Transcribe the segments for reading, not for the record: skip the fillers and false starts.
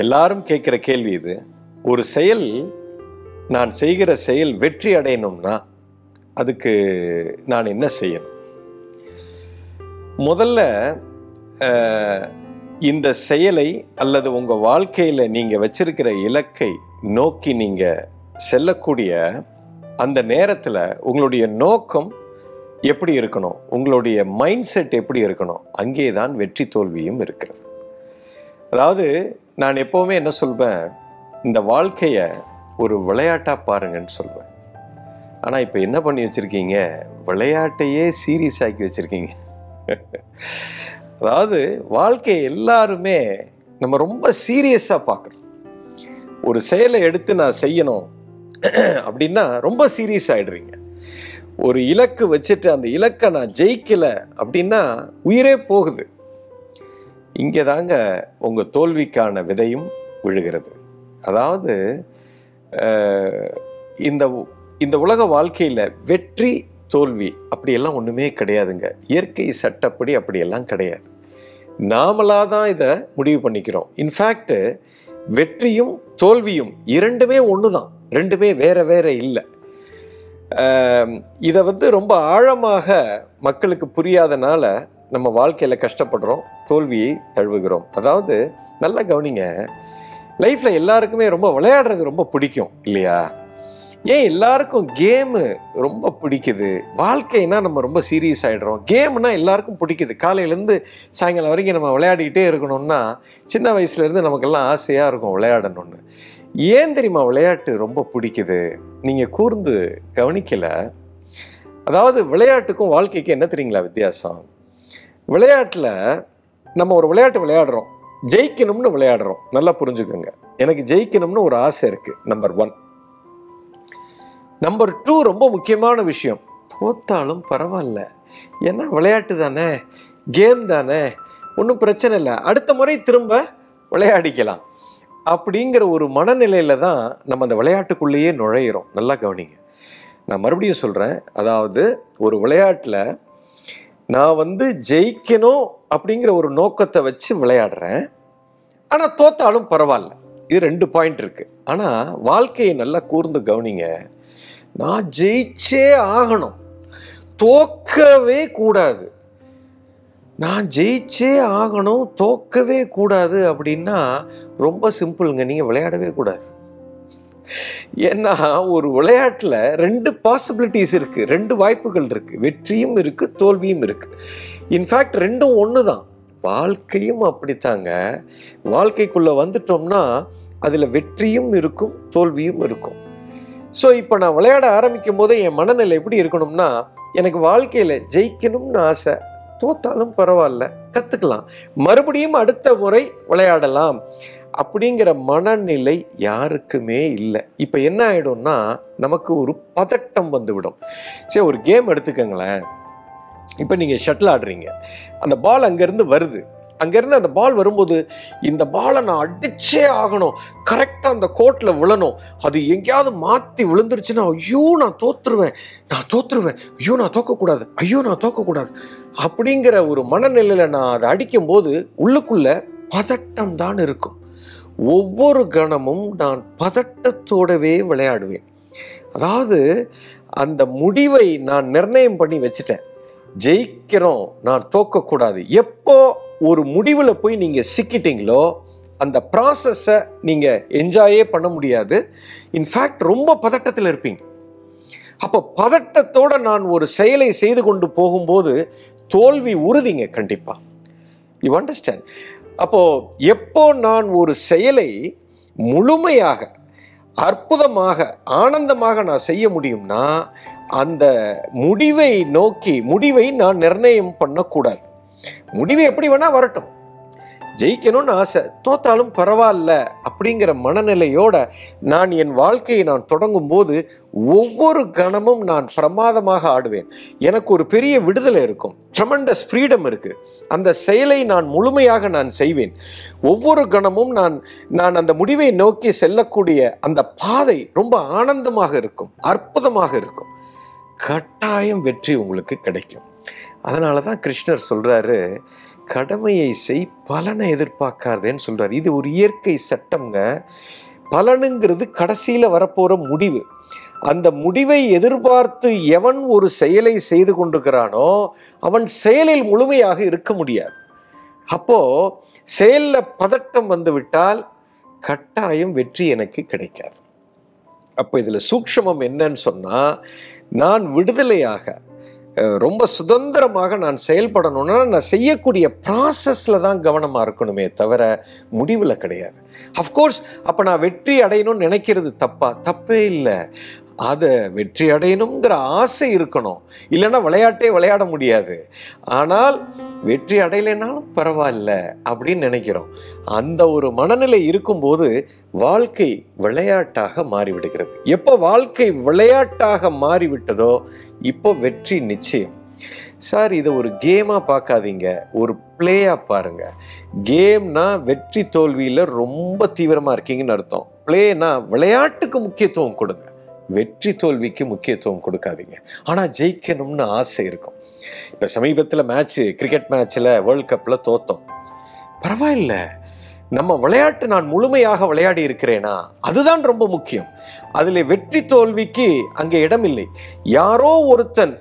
எல்லாரும் கேட்குற கேள்வி இது. ஒரு செயல், நான் செய்கிற செயல் வெற்றி அடையணும்னா அதுக்கு நான் என்ன செய்யணும்? முதல்ல இந்த செயலை அல்லது உங்கள் வாழ்க்கையில் நீங்கள் வச்சிருக்கிற இலக்கை நோக்கி நீங்கள் செல்லக்கூடிய அந்த நேரத்தில் உங்களுடைய நோக்கம் எப்படி இருக்கணும், உங்களுடைய மைண்ட் செட் எப்படி இருக்கணும், அங்கே தான் வெற்றி தோல்வியும் இருக்கிறது. அதாவது நான் எப்போவுமே என்ன சொல்வேன், இந்த வாழ்க்கையை ஒரு விளையாட்டாக பாருங்கன்னு சொல்வேன். ஆனால் இப்போ என்ன பண்ணி வச்சுருக்கீங்க, விளையாட்டையே சீரியஸ் ஆக்கி வச்சுருக்கீங்க. அதாவது வாழ்க்கையை எல்லாருமே நம்ம ரொம்ப சீரியஸாக பார்க்குறோம். ஒரு செயலை எடுத்து நான் செய்யணும் அப்படின்னா ரொம்ப சீரியஸ் ஆகிடுறீங்க. ஒரு இலக்கு வச்சுட்டு அந்த இலக்கை நான் ஜெயிக்கலை அப்படின்னா உயிரே போகுது. இங்கே தாங்க உங்கள் தோல்விக்கான விதையும் விழுகிறது. அதாவது இந்த உலக வாழ்க்கையில் வெற்றி தோல்வி அப்படியெல்லாம் ஒன்றுமே கிடையாதுங்க. இயற்கை சட்டப்படி அப்படியெல்லாம் கிடையாது. நாமளாக தான் இதை முடிவு பண்ணிக்கிறோம். இன்ஃபேக்ட் வெற்றியும் தோல்வியும் இரண்டுமே ஒன்று தான், ரெண்டுமே வேற வேற இல்லை. இதை ரொம்ப ஆழமாக மக்களுக்கு புரியாதனால நம்ம வாழ்க்கையில் கஷ்டப்படுறோம், தோல்வியை தழுவுகிறோம். அதாவது நல்லா கவனிங்க, லைஃப்பில் எல்லாருக்குமே ரொம்ப விளையாடுறது ரொம்ப பிடிக்கும் இல்லையா? ஏன் எல்லாருக்கும் கேமு ரொம்ப பிடிக்குது? வாழ்க்கைனா நம்ம ரொம்ப சீரியஸ் ஆகிடுறோம். கேம்னா எல்லாருக்கும் பிடிக்குது. காலையிலேருந்து சாயங்காலம் வரைக்கும் நம்ம விளையாடிக்கிட்டே இருக்கணும்னா சின்ன வயசுலேருந்து நமக்கெல்லாம் ஆசையாக இருக்கும் விளையாடணும்னு. ஏன் தெரியுமா விளையாட்டு ரொம்ப பிடிக்குது? நீங்கள் கூர்ந்து கவனிக்கலை. அதாவது விளையாட்டுக்கும் வாழ்க்கைக்கும் என்ன தெரியுங்களா வித்தியாசம்? விளையாட்டில் நம்ம ஒரு விளையாட்டு விளையாடுறோம், ஜெயிக்கணும்னு விளையாடுறோம். நல்லா புரிஞ்சுக்கோங்க, எனக்கு ஜெயிக்கணும்னு ஒரு ஆசை இருக்குது, நம்பர் 1. நம்பர் 2 ரொம்ப முக்கியமான விஷயம், தோத்தாலும் பரவாயில்ல, ஏன்னா விளையாட்டு தானே, கேம் தானே, ஒன்றும் பிரச்சனை இல்லை, அடுத்த முறை திரும்ப விளையாடிக்கலாம் அப்படிங்கிற ஒரு மனநிலையில் தான் நம்ம அந்த விளையாட்டுக்குள்ளேயே நுழையிறோம். நல்லா கவனிங்க, நான் மறுபடியும் சொல்கிறேன். அதாவது ஒரு விளையாட்டில் நான் ஜெயிக்கணும் அப்படிங்கிற ஒரு நோக்கத்தை வச்சு விளையாடுறேன், ஆனால் தோத்தாலும் பரவாயில்ல. இது 2 பாயிண்ட் இருக்குது. ஆனால் வாழ்க்கையை நல்லா கூர்ந்து கவனிங்க, நான் ஜெயிச்சே ஆகணும், தோக்கவே கூடாது, நான் ஜெயிச்சே ஆகணும், தோக்கவே கூடாது அப்படின்னா ரொம்ப சிம்பிளுங்க, நீங்கள் விளையாடவே கூடாது. ஏன்னா ஒரு விளையாட்டில் 2 பாசிபிலிட்டிஸ் இருக்குது, 2 வாய்ப்புகள் இருக்குது, வெற்றியும் இருக்குது, தோல்வியும் இருக்குது. இன்ஃபேக்ட் ரெண்டும் ஒன்று தான். வாழ்க்கையும் அப்படித்தாங்க. வாழ்க்கைக்குள்ளே வந்துட்டோம்னா அதில் வெற்றியும் இருக்கும், தோல்வியும் இருக்கும். ஸோ இப்போ நான் விளையாட ஆரம்பிக்கும் போது என் மனநிலை எப்படி இருக்கணும்னா, எனக்கு வாழ்க்கையில் ஜெயிக்கணும்னு ஆசை, தோத்தாலும் பரவாயில்ல, கற்றுக்கலாம், மறுபடியும் அடுத்த முறை விளையாடலாம் அப்படிங்கிற மனநிலை யாருக்குமே இல்லை. இப்போ என்ன ஆகிடும்னா நமக்கு ஒரு பதட்டம் வந்துவிடும். சரி, ஒரு கேம் எடுத்துக்கங்களேன். இப்போ நீங்கள் ஷட்டில் ஆடுறீங்க, அந்த பால் அங்கேருந்து வருது, அங்கேருந்து அந்த பால் வரும்போது இந்த பாலை நான் அடிச்சே ஆகணும், கரெக்டாக அந்த கோர்ட்டில் விழணும், அது எங்கேயாவது மாற்றி விழுந்துருச்சுன்னா ஐயோ நான் தோற்றுருவேன், ஐயோ நான் தோக்கக்கூடாது, ஐயோ நான் தோக்கக்கூடாது அப்படிங்கிற ஒரு மனநிலையில் நான் அதை அடிக்கும்போது உள்ளுக்குள்ளே பதட்டம் தான் இருக்கும். ஒவ்வொரு கணமும் நான் பதட்டத்தோடவே விளையாடுவேன். அதாவது அந்த முடிவை நான் நிர்ணயம் பண்ணி வச்சுட்டேன், ஜெயிக்கிறோம், நான் தோக்கக்கூடாது. எப்போ ஒரு முடிவில் போய் நீங்கள் சிக்கிட்டீங்களோ அந்த ப்ராசஸை நீங்கள் என்ஜாயே பண்ண முடியாது. இன்ஃபேக்ட் ரொம்ப பதட்டத்தில் இருப்பீங்க. அப்போ பதட்டத்தோடு நான் ஒரு செயலை செய்து கொண்டு போகும்போது தோல்வி உறுதிங்க கண்டிப்பாக. You understand? அப்போது எப்போ நான் ஒரு செயலை முழுமையாக அற்புதமாக ஆனந்தமாக நான் செய்ய முடியும்னா அந்த முடிவை நான் நிர்ணயம் பண்ணக்கூடாது. முடிவு எப்படி வேணா வரட்டும், ஜெயிக்கணும்னு ஆசை, தோத்தாலும் பரவாயில்ல அப்படிங்கிற மனநிலையோட நான் என் வாழ்க்கையை நான் தொடங்கும் போது ஒவ்வொரு கணமும் நான் பிரமாதமாக ஆடுவேன். எனக்கு ஒரு பெரிய விடுதலை இருக்கும், ட்ரெமெண்டஸ் ஃப்ரீடம் இருக்கு. அந்த செயலை நான் முழுமையாக நான் செய்வேன். ஒவ்வொரு கணமும் நான் அந்த முடிவை நோக்கி செல்லக்கூடிய அந்த பாதை ரொம்ப ஆனந்தமாக இருக்கும், அற்புதமாக இருக்கும். கட்டாயம் வெற்றி உங்களுக்கு கிடைக்கும். அதனால தான் கிருஷ்ணர் சொல்றாரு, கடமையை செய், பலனை எதிர்பார்க்காதேன்னு சொல்றாரு. இது ஒரு இயற்கை சட்டம்ங்க. பலனுங்கிறது கடைசியில வரப்போற முடிவு. அந்த முடிவை எதிர்பார்த்து எவன் ஒரு செயலை செய்து கொண்டிருக்கிறானோ அவன் செயலில் முழுமையாக இருக்க முடியாது. அப்போ செயல்ல பதட்டம் வந்து விட்டால் கட்டாயம் வெற்றி எனக்கு கிடைக்காது. அப்போ இதுல சூக்ஷ்மம் என்னன்னு சொன்னா, நான் விடுதலையாக ரொம்ப சுதந்திரமாக நான் செயல்படணும்னா நான் செய்யக்கூடிய ப்ராசஸ்ல தான் கவனமா இருக்கணுமே தவிர முடிவுல கிடையாது. அஃப்கோர்ஸ் அப்ப நான் வெற்றி அடையணும்னு நினைக்கிறது தப்பே இல்லை. அதை வெற்றி அடையணுங்கிற ஆசை இருக்கணும், இல்லைன்னா விளையாட்டே விளையாட முடியாது. ஆனால் வெற்றி அடையலைனாலும் பரவாயில்ல அப்படின்னு நினைக்கிறோம். அந்த ஒரு மனநிலை இருக்கும்போது வாழ்க்கை விளையாட்டாக மாறிவிடுகிறது. எப்போ வாழ்க்கை விளையாட்டாக மாறிவிட்டதோ இப்போ வெற்றி நிச்சயம். சார், இதை ஒரு கேமாக பார்க்காதீங்க, ஒரு பிளேயாக பாருங்க. கேம்னா வெற்றி தோல்வியில் ரொம்ப தீவிரமாக இருக்கீங்கன்னு அர்த்தம். பிளேனா விளையாட்டுக்கு முக்கியத்துவம் கொடுங்க, வெற்றி தோல்விக்கு முக்கியத்துவம் கொடுக்காதீங்க. ஆனால் ஜெயிக்கணும்னு ஆசை இருக்கும். இப்போ சமீபத்தில் கிரிக்கெட் மேட்ச்சில் வேர்ல்ட் கப்பில் தோத்தோம், பரவாயில்ல. நம்ம விளையாட்டு நான் முழுமையாக விளையாடி இருக்கிறேனா, அதுதான் ரொம்ப முக்கியம். அதில் வெற்றி தோல்விக்கு அங்கே இடம் இல்லை. யாரோ ஒருத்தன்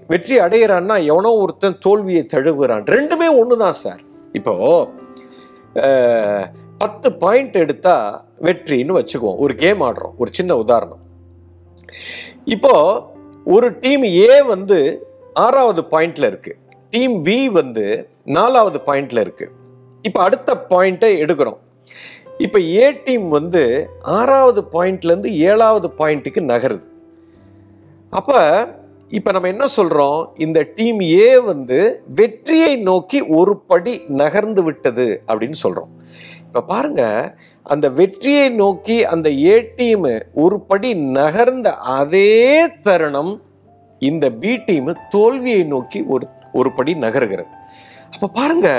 வெற்றி அடையிறான்னா எவனோ ஒருத்தன் தோல்வியை தழுவுகிறான். ரெண்டுமே ஒன்று தான் சார். இப்போ 10 பாயிண்ட் எடுத்தா வெற்றின்னு வச்சுக்குவோம். ஒரு கேம் ஆடுறோம், ஒரு சின்ன உதாரணம். இப்போ ஒரு டீம் ஏ வந்து 6வது பாயிண்ட்ல இருக்கு, டீம் பி வந்து 4வது பாயிண்ட்ல இருக்கு. இப்போ அடுத்த பாயிண்டை எடுக்கிறோம். இப்போ ஏ டீம் வந்து 6வது பாயிண்ட்ல இருந்து 7வது பாயிண்ட்டுக்கு நகருது. அப்ப இப்ப நம்ம என்ன சொல்றோம், இந்த டீம் ஏ வந்து வெற்றியை நோக்கி ஒரு படி நகர்ந்து விட்டது அப்படின்னு சொல்றோம். இப்ப பாருங்க, அந்த வெற்றியை நோக்கி அந்த ஏ டீம் ஒரு படி நகர்ந்த அதே தருணம் இந்த பி டீம் தோல்வியை நோக்கி ஒரு படி நகருகிறது. அப்ப பாருங்க,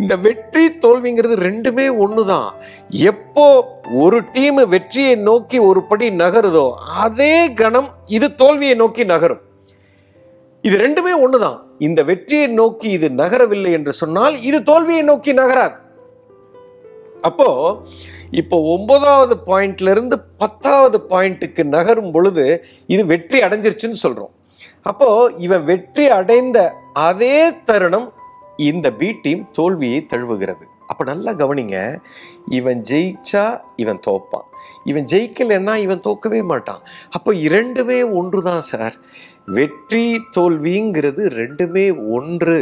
இந்த வெற்றி தோல்விங்கிறது ரெண்டுமே ஒண்ணுதான். எப்போ ஒரு டீம் வெற்றியை நோக்கி ஒரு படி நகருதோ அதே கணம் இது தோல்வியை நோக்கி நகரும். இது ரெண்டுமே ஒண்ணுதான். இந்த வெற்றியை நோக்கி இது நகரவில்லை என்று சொன்னால் இது தோல்வியை நோக்கி நகராது. அப்போ இப்போ 9வது பாயிண்ட்ல இருந்து 10வது பாயிண்ட்டுக்கு நகரும் பொழுது இது வெற்றி அடைஞ்சிருச்சுன்னு சொல்றோம். அப்போ இவன் வெற்றி அடைந்த அதே தருணம் இந்த பி டீம் தோல்வியை தழுவுகிறது. அப்ப நல்லா கவனிங்க, இவன் ஜெயிச்சா இவன் தோப்பான், இவன் ஜெயிக்கலைன்னா இவன் தோக்கவே மாட்டான். அப்போ இரண்டுமே ஒன்றுதான் சார். வெற்றி தோல்விங்கிறது ரெண்டுமே ஒன்று.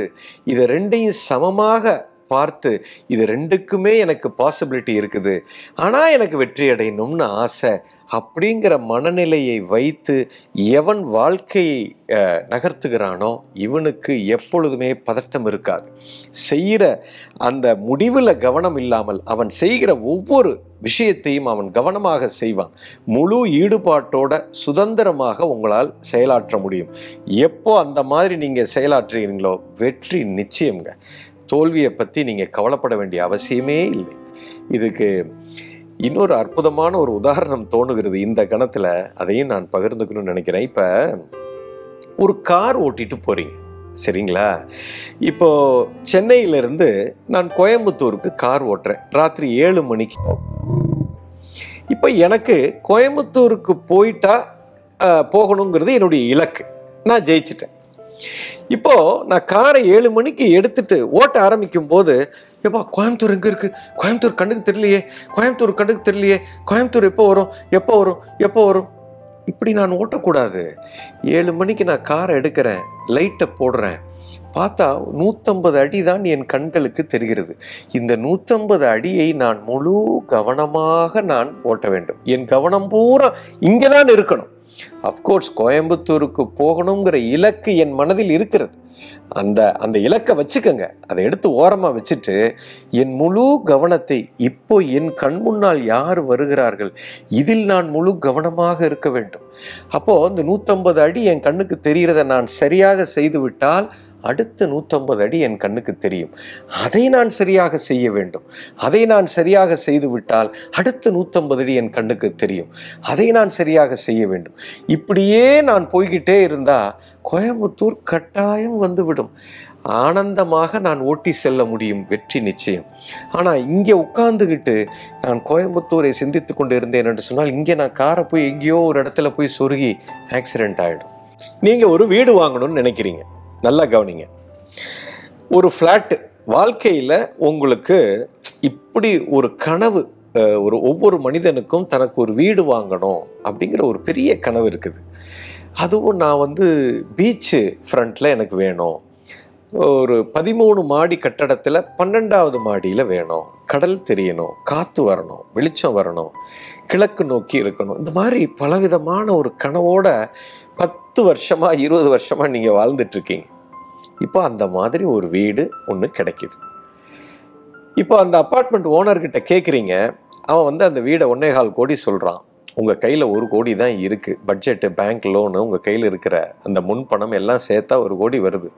இதை ரெண்டையும் சமமாக பார்த்து இது ரெண்டுக்குமே எனக்கு பாசிபிலிட்டி இருக்குது, ஆனால் எனக்கு வெற்றி அடையணும்னு ஆசை அப்படிங்கிற மனநிலையை வைத்து எவன் வாழ்க்கையை நகர்த்துகிறானோ இவனுக்கு எப்பொழுதுமே பதட்டம் இருக்காது. செய்கிற அந்த முடிவில் கவனம் இல்லாமல் அவன் செய்கிற ஒவ்வொரு விஷயத்தையும் அவன் கவனமாக செய்வான். முழு ஈடுபாட்டோட சுதந்திரமாக உங்களால் செயலாற்ற முடியும். எப்போ அந்த மாதிரி நீங்கள் செயலாற்றுகிறீங்களோ வெற்றி நிச்சயம்ங்க. தோல்வியை பற்றி நீங்கள் கவலைப்பட வேண்டிய அவசியமே இல்லை. இதுக்கு இன்னொரு அற்புதமான ஒரு உதாரணம் தோணுகிறது இந்த கணத்தில், அதையும் நான் பகிர்ந்துக்கணும்னு நினைக்கிறேன். இப்போ ஒரு கார் ஓட்டிட்டு போறீங்க, சரிங்களா? இப்போ சென்னையிலிருந்து நான் கோயம்புத்தூருக்கு கார் ஓட்டுறேன், ராத்திரி 7 மணிக்கு. இப்போ எனக்கு கோயம்புத்தூருக்கு போகணுங்கிறது என்னுடைய இலக்கு, நான் ஜெயிச்சிட்டேன். இப்போ நான் காரை 7 மணிக்கு எடுத்துட்டு ஓட்ட ஆரம்பிக்கும் போது, எப்பா கோயம்புத்தூர் எங்க இருக்கு, கோயம்புத்தூர் கண்ணுக்கு தெரியலையே, கோயம்புத்தூர் கண்ணுக்கு தெரியலையே, கோயம்புத்தூர் எப்போ வரும் இப்படி நான் ஓட்டக்கூடாது. 7 மணிக்கு நான் காரை எடுக்கிறேன், லைட்டை போடுறேன், பார்த்தா 150 அடி தான் என் கண்களுக்கு தெரிகிறது. இந்த 150 அடியை நான் முழு கவனமாக நான் ஓட்ட வேண்டும். என் கவனம் பூரா இங்கதான் இருக்கணும். அஃப்கோர்ஸ் கோயம்புத்தூருக்கு போகணுங்கிற இலக்கு என் மனதில் இருக்கிறது. அந்த இலக்கை வச்சுக்கங்க, அதை எடுத்து ஓரமாக வச்சுட்டு என் முழு கவனத்தை இப்போ என் கண் முன்னால் யார் வருகிறார்கள் இதில் நான் முழு கவனமாக இருக்க வேண்டும். அப்போ இந்த 150 அடி என் கண்ணுக்கு தெரிகிறத நான் சரியாக செய்து விட்டால் அடுத்த 150 அடி என் கண்ணுக்கு தெரியும். அதை நான் சரியாக செய்ய வேண்டும். அதை நான் சரியாக செய்து விட்டால் அடுத்த 150 அடி என் கண்ணுக்கு தெரியும். அதை நான் சரியாக செய்ய வேண்டும். இப்படியே நான் போய்கிட்டே இருந்தா கோயம்புத்தூர் கட்டாயம் வந்துவிடும். ஆனந்தமாக நான் ஓட்டி செல்ல முடியும், வெற்றி நிச்சயம். ஆனால் இங்கே உட்கார்ந்துக்கிட்டு நான் கோயம்புத்தூரை சிந்தித்து கொண்டு இருந்தேன் என்று சொன்னால், இங்கே நான் காரை போய் எங்கேயோ ஒரு இடத்துல போய் சொருகி ஆக்சிடென்ட் ஆகிடும். நீங்கள் ஒரு வீடு வாங்கணும்னு நினைக்கிறீங்க, நல்லா கவனிங்க. ஒரு ஃப்ளாட்டு வாழ்க்கையில் உங்களுக்கு இப்படி ஒரு கனவு, ஒவ்வொரு மனிதனுக்கும் தனக்கு ஒரு வீடு வாங்கணும் அப்படிங்கிற ஒரு பெரிய கனவு இருக்குது. அதுவும் நான் பீச்சு ஃப்ரண்ட்டில் எனக்கு வேணும், ஒரு 13 மாடி கட்டடத்தில் 12வது மாடியில் வேணும், கடல் தெரியணும், காற்று வரணும், வெளிச்சம் வரணும், கிழக்கு நோக்கி இருக்கணும். இந்த மாதிரி பலவிதமான ஒரு கனவோட 10 வருஷமா 20 வருஷமா நீங்கள் வாழ்ந்துட்டுருக்கீங்க. இப்போ அந்த மாதிரி ஒரு வீடு ஒன்று கிடைக்கிது. இப்போ அந்த அப்பார்ட்மெண்ட் ஓனர்கிட்ட கேட்குறீங்க. அவன் அந்த வீடை 1.25 கோடி சொல்கிறான். உங்கள் கையில் 1 கோடி தான் இருக்குது. பட்ஜெட்டு, பேங்க் லோனு, உங்கள் கையில் இருக்கிற அந்த முன்பணம் எல்லாம் சேர்த்தா 1 கோடி வருது.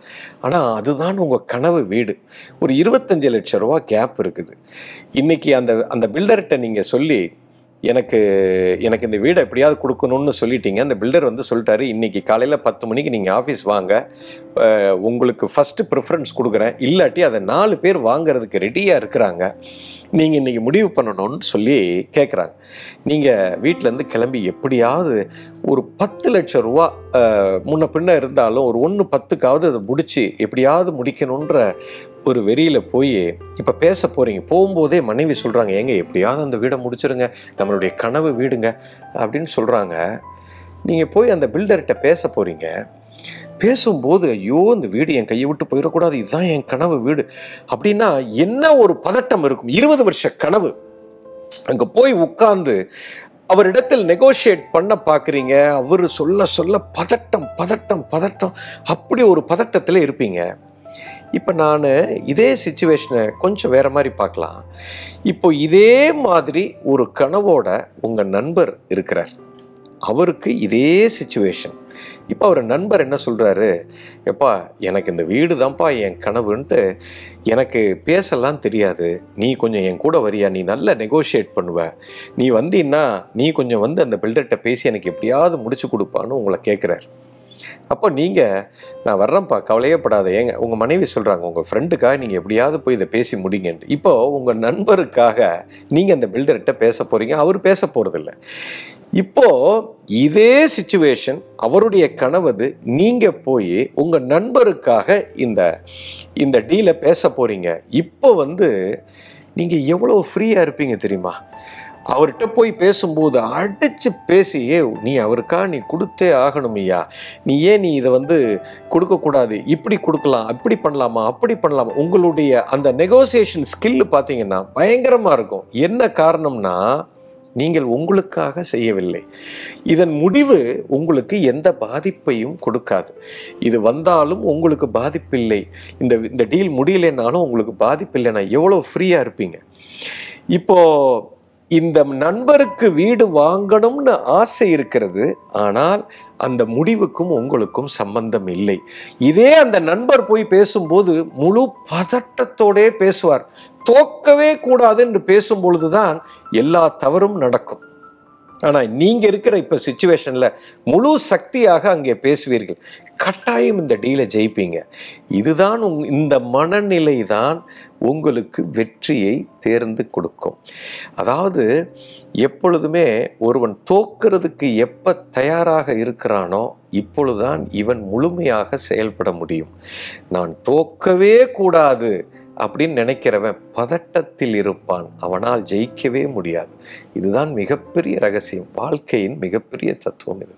ஆனால் அதுதான் உங்கள் கனவு வீடு. ஒரு 25 லட்சம் ரூபா கேப் இருக்குது. இன்றைக்கி அந்த பில்டர்கிட்ட நீங்கள் சொல்லி எனக்கு இந்த வீடை எப்படியாவது கொடுக்கணும்னு சொல்லிட்டீங்க. அந்த பில்டர் சொல்லிட்டாரு, இன்றைக்கி காலையில் 10 மணிக்கு நீங்கள் ஆஃபீஸ் வாங்க, உங்களுக்கு ஃபஸ்ட்டு ப்ரிஃபரன்ஸ் கொடுக்குறேன், இல்லாட்டி அதை 4 பேர் வாங்கிறதுக்கு ரெடியாக இருக்கிறாங்க, நீங்கள் இன்றைக்கி முடிவு பண்ணணும்னு சொல்லி கேட்குறாங்க. நீங்கள் வீட்டிலேருந்து கிளம்பி எப்படியாவது ஒரு 10 லட்சம் ரூபா முன்ன பின்ன இருந்தாலும் ஒரு 1/10க்காவது அதை முடித்து எப்படியாவது முடிக்கணுன்ற ஒரு வெறியில் போய் இப்போ பேச போகிறீங்க. போகும்போதே மனைவி சொல்கிறாங்க, ஏங்க எப்படியாவது அந்த வீடை முடிச்சிருங்க, நம்மளுடைய கனவு வீடுங்க அப்படின்னு சொல்கிறாங்க. நீங்கள் போய் அந்த பில்டர்கிட்ட பேச போகிறீங்க. பேசும்போது, ஐயோ இந்த வீடு என் கையை விட்டு போயிடக்கூடாது, இதுதான் என் கனவு வீடு அப்படின்னா என்ன ஒரு பதட்டம் இருக்கும். 20 வருஷ கனவு. அங்கே போய் உட்கார்ந்து அவரிடத்தில் நெகோஷியேட் பண்ண பார்க்குறீங்க. அவர் சொல்ல சொல்ல பதட்டம் பதட்டம் பதட்டம், அப்படி ஒரு பதட்டத்தில் இருப்பீங்க. இப்போ நான் இதே சிச்சுவேஷனை கொஞ்சம் வேறு மாதிரி பார்க்கலாம். இப்போ இதே மாதிரி ஒரு கனவோட உங்கள் நண்பர் இருக்கிறார். அவருக்கு இதே சிச்சுவேஷன். இப்போ அவர் நண்பர் என்ன சொல்கிறாரு, எப்பா எனக்கு இந்த வீடு தான்ப்பா என் கனவுன்ட்டு, எனக்கு பேசலாம் தெரியாது, நீ கொஞ்சம் என் கூட வரியா, நீ நல்லா நெகோஷியேட் பண்ணுவ, நீ வந்தீன்னா நீ கொஞ்சம் அந்த பில்டர்கிட்ட பேசி எனக்கு எப்படியாவது முடிச்சு கொடுப்பான்னு உங்களை கேட்குறாரு. அப்போ நீங்கள், நான் வர்றேன்ப்பா கவலையே படாத, ஏங்க உங்கள் மனைவி சொல்கிறாங்க, உங்கள் ஃப்ரெண்டுக்காக நீங்கள் எப்படியாவது போய் இதை பேசி முடிங்கன்ட்டு. இப்போது உங்கள் நண்பருக்காக நீங்கள் அந்த பில்டர்கிட்ட பேச போகிறீங்க, அவர் பேச போகிறதில்ல. இப்போது இதே சிச்சுவேஷன், அவருடைய கனவு, நீங்கள் போய் உங்கள் நண்பருக்காக இந்த டீலை பேச போகிறீங்க. இப்போ நீங்கள் எவ்வளோ ஃப்ரீயாக இருப்பீங்க தெரியுமா? அவர்கிட்ட போய் பேசும்போது அடித்து பேசி, நீ அவருக்காக நீ கொடுத்தே ஆகணும் ஐயா, நீ இதை கொடுக்கக்கூடாது, இப்படி கொடுக்கலாம், அப்படி பண்ணலாமா, அப்படி பண்ணலாமா. உங்களுடைய அந்த நெகோசியேஷன் ஸ்கில் பார்த்தீங்கன்னா பயங்கரமாக இருக்கும். என்ன காரணம்னா, நீங்கள் உங்களுக்காக செய்யவில்லை. இதன் முடிவு உங்களுக்கு எந்த பாதிப்பையும் கொடுக்காது. இது வந்தாலும் உங்களுக்கு பாதிப்பில்லை, இந்த டீல் முடியலைன்னாலும் உங்களுக்கு பாதிப்பில்லைன்னா எவ்வளோ ஃப்ரீயாக இருப்பீங்க. இப்போது இந்த நண்பருக்கு வீடு வாங்கணும்னு ஆசை இருக்கிறது, ஆனால் அந்த முடிவுக்கும் உங்களுக்கும் சம்பந்தம் இல்லை. இதே அந்த நண்பர் போய் பேசும்போது முழு பதட்டத்தோடே பேசுவார். தோக்கவே கூடாது என்று பேசும்பொழுதுதான் எல்லா தவறும் நடக்கும். ஆனால் நீங்கள் இருக்கிற இப்போ சிச்சுவேஷனில் முழு சக்தியாக அங்கே பேசுவீர்கள். கட்டாயம் இந்த டீலை ஜெயிப்பீங்க. இதுதான் இந்த மனநிலை தான் உங்களுக்கு வெற்றியை தேர்ந்து கொடுக்கும். அதாவது எப்பொழுதுமே ஒருவன் தோக்கிறதுக்கு எப்போ தயாராக இருக்கிறானோ இப்பொழுதுதான் இவன் முழுமையாக செயல்பட முடியும். நான் தோக்கவே கூடாது அப்படின்னு நினைக்கிறவன் பதட்டத்தில் இருப்பான், அவனால் ஜெயிக்கவே முடியாது. இதுதான் மிகப்பெரிய ரகசியம், வாழ்க்கையின் மிகப்பெரிய தத்துவம் இது.